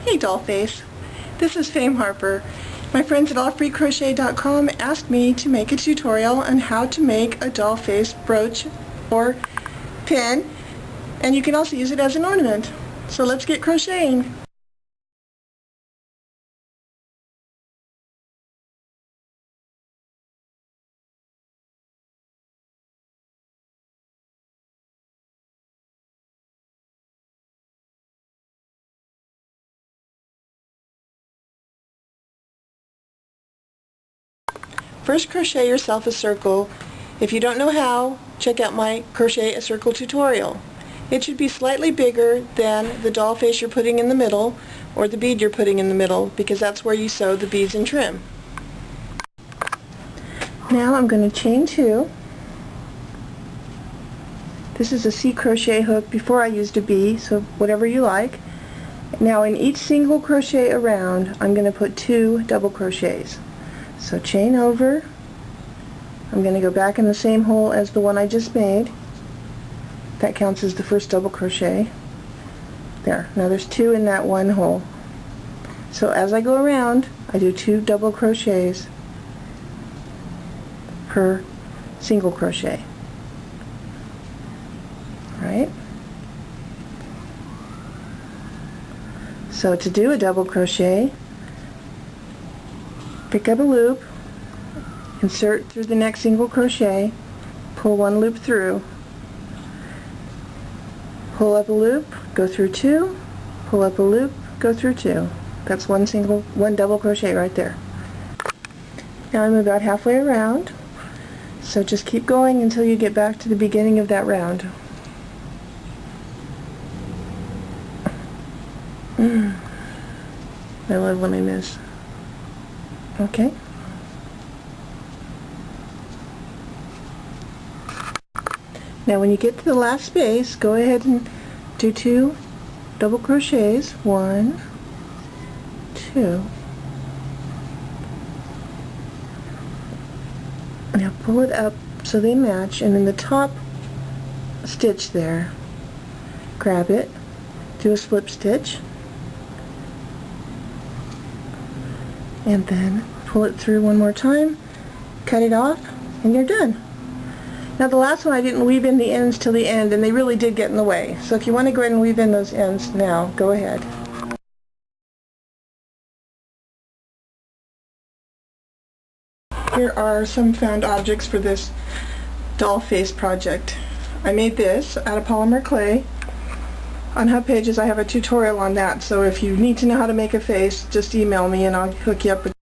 Hey Dollface, this is Fame Harper. My friends at allfreecrochet.com asked me to make a tutorial on how to make a doll face brooch or pin, and you can also use it as an ornament. So let's get crocheting. First, crochet yourself a circle. If you don't know how, check out my Crochet a Circle tutorial. It should be slightly bigger than the doll face you're putting in the middle or the bead you're putting in the middle, because that's where you sew the beads and trim. Now I'm going to chain 2. This is a C crochet hook. Before I used a B, so whatever you like. Now in each single crochet around, I'm going to put 2 double crochets. So chain over, I'm going to go back in the same hole as the one I just made. That counts as the first double crochet. There, now there's 2 in that one hole. So as I go around, I do 2 double crochets per single crochet. Right? So to do a double crochet, pick up a loop, insert through the next single crochet, pull 1 loop through, pull up a loop, go through 2, pull up a loop, go through 2. That's one double crochet right there. Now I'm about halfway around, so just keep going until you get back to the beginning of that round. I love when I miss. Okay. Now when you get to the last space, go ahead and do 2 double crochets. 1, 2. Now pull it up so they match, and in the top stitch there, grab it, do a slip stitch, and then pull it through one more time, cut it off, and you're done. Now the last one I didn't weave in the ends till the end, and they really did get in the way. So if you want to go ahead and weave in those ends now, go ahead. Here are some found objects for this doll face project. I made this out of polymer clay. On Hub Pages I have a tutorial on that, so if you need to know how to make a face, just email me and I'll hook you up with.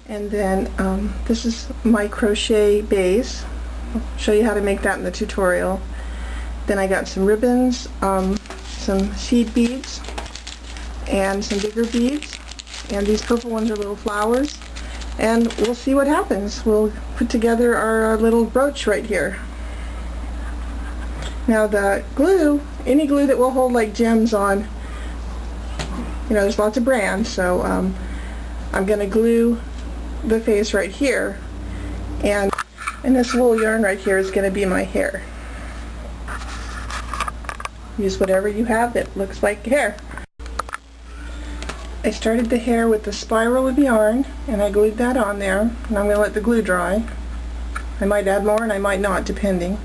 And then this is my crochet base. I'll show you how to make that in the tutorial. Then I got some ribbons, some seed beads, and some bigger beads, and these purple ones are little flowers, and we'll see what happens. We'll put together our little brooch right here. Now the glue, any glue that will hold like gems on, you know, there's lots of brands, so I'm going to glue the face right here, and this wool yarn right here is going to be my hair. Use whatever you have that looks like hair. I started the hair with the spiral of yarn, and I glued that on there, and I'm going to let the glue dry. I might add more and I might not, depending.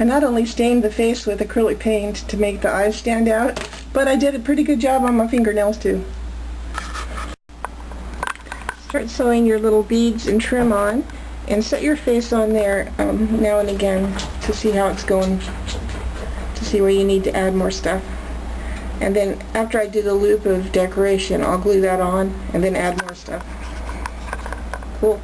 I not only stained the face with acrylic paint to make the eyes stand out, but I did a pretty good job on my fingernails too. Start sewing your little beads and trim on, and set your face on there now and again to see how it's going, to see where you need to add more stuff. And then after I do the loop of decoration, I'll glue that on and then add more stuff. Cool.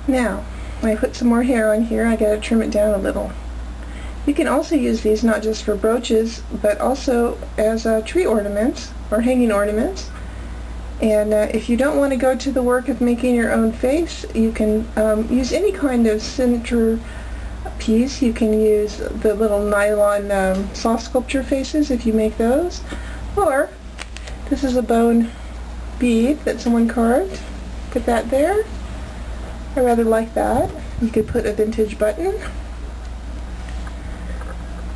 Now, when I put some more hair on here, I gotta trim it down a little. You can also use these not just for brooches, but also as tree ornaments or hanging ornaments. And if you don't want to go to the work of making your own face, you can use any kind of center piece. You can use the little nylon soft sculpture faces if you make those. Or, this is a bone bead that someone carved. Put that there. I rather like that. You could put a vintage button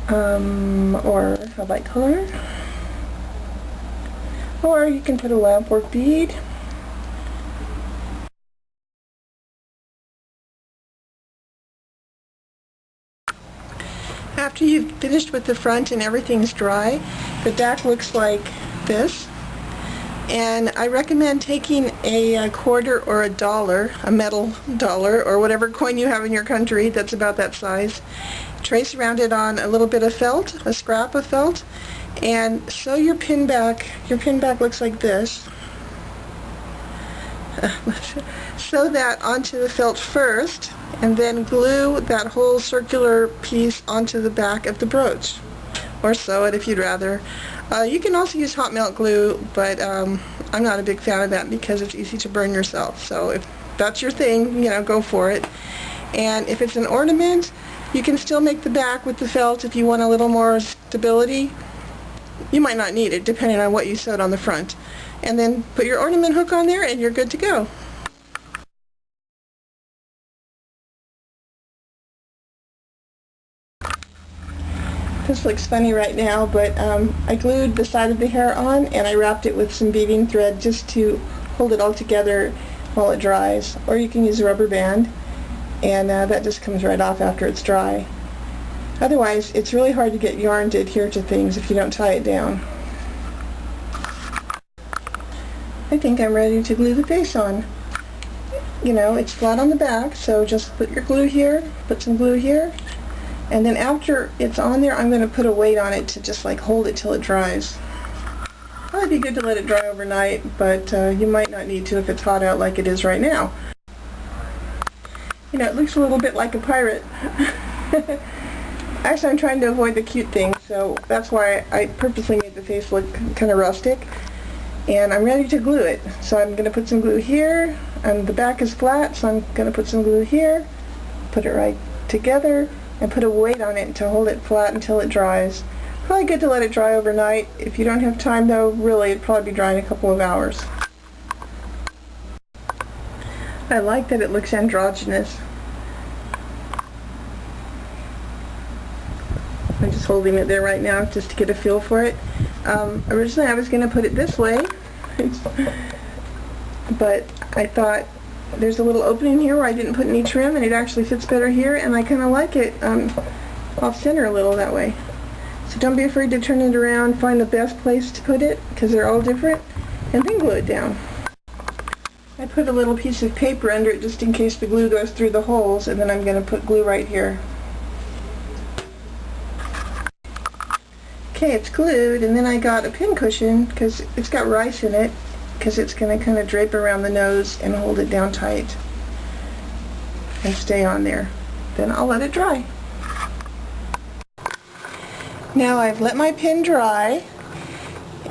or a light color, or you can put a lampwork bead. After you've finished with the front and everything's dry, the back looks like this. And I recommend taking a quarter or a dollar, a metal dollar, or whatever coin you have in your country that's about that size. Trace around it on a little bit of felt, a scrap of felt, and sew your pin back. Your pin back looks like this. Sew that onto the felt first, and then glue that whole circular piece onto the back of the brooch. Or sew it if you'd rather. You can also use hot melt glue, but I'm not a big fan of that because it's easy to burn yourself. So if that's your thing, you know, go for it. And if it's an ornament, you can still make the back with the felt if you want a little more stability. You might not need it, depending on what you sewed on the front. And then put your ornament hook on there and you're good to go. This looks funny right now, but I glued the side of the hair on and I wrapped it with some beading thread just to hold it all together while it dries. Or you can use a rubber band, and that just comes right off after it's dry. Otherwise, it's really hard to get yarn to adhere to things if you don't tie it down. I think I'm ready to glue the face on. You know, it's flat on the back, so just put your glue here, put some glue here, and then after it's on there, I'm going to put a weight on it to just like hold it till it dries. Probably be good to let it dry overnight, but you might not need to if it's hot out like it is right now. You know, it looks a little bit like a pirate. Actually, I'm trying to avoid the cute things, so that's why I purposely made the face look kind of rustic. And I'm ready to glue it. So I'm going to put some glue here, and the back is flat, so I'm going to put some glue here, put it right together, and put a weight on it to hold it flat until it dries. Probably good to let it dry overnight. If you don't have time though, really, it'd probably be dry in a couple of hours. I like that it looks androgynous. I'm just holding it there right now just to get a feel for it. Originally I was going to put it this way, but I thought there's a little opening here where I didn't put any trim, and it actually fits better here, and I kind of like it off center a little that way. So don't be afraid to turn it around, find the best place to put it, because they're all different, and then glue it down. I put a little piece of paper under it just in case the glue goes through the holes, and then I'm going to put glue right here. Okay, it's glued, and then I got a pin cushion because it's got rice in it, because it's going to kind of drape around the nose and hold it down tight and stay on there. Then I'll let it dry. Now I've let my pin dry,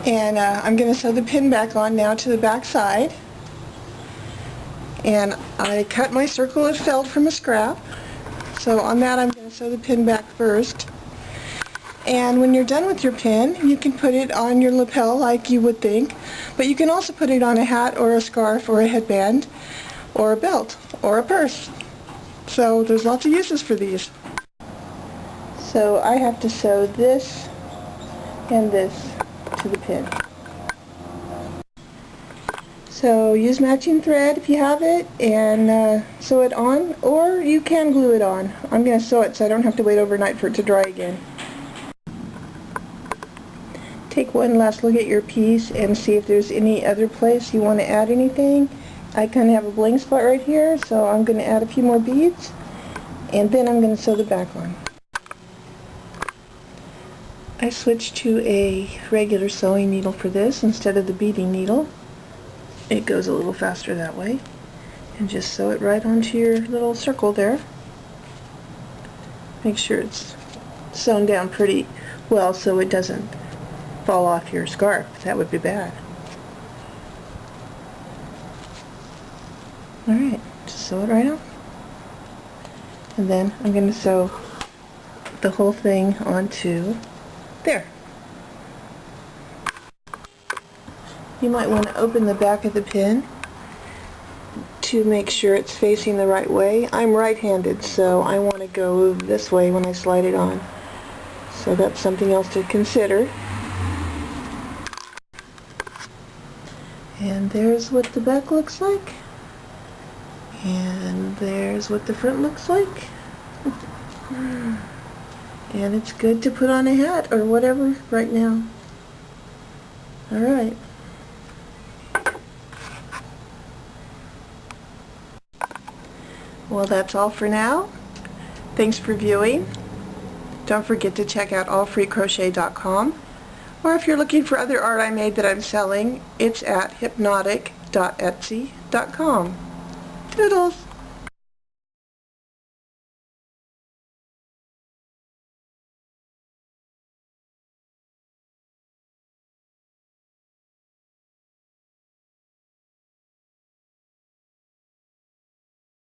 and I'm going to sew the pin back on now to the back side. And I cut my circle of felt from a scrap, so on that I'm going to sew the pin back first. And when you're done with your pin, you can put it on your lapel like you would think, but you can also put it on a hat or a scarf or a headband or a belt or a purse. So there's lots of uses for these. So I have to sew this and this to the pin. So use matching thread if you have it, and sew it on, or you can glue it on. I'm going to sew it so I don't have to wait overnight for it to dry again. Take one last look at your piece and see if there's any other place you want to add anything. I kind of have a blank spot right here, so I'm going to add a few more beads, and then I'm going to sew the back on. I switched to a regular sewing needle for this instead of the beading needle. It goes a little faster that way. And just sew it right onto your little circle there. Make sure it's sewn down pretty well so it doesn't fall off your scarf. That would be bad. Alright, just sew it right on. And then I'm going to sew the whole thing onto there. You might want to open the back of the pin to make sure it's facing the right way. I'm right-handed, so I want to go this way when I slide it on. So that's something else to consider. And there's what the back looks like. And there's what the front looks like. And it's good to put on a hat or whatever right now. Alright. Well, that's all for now. Thanks for viewing. Don't forget to check out allfreecrochet.com, or if you're looking for other art I made that I'm selling, it's at hypnotic.etsy.com. Toodles!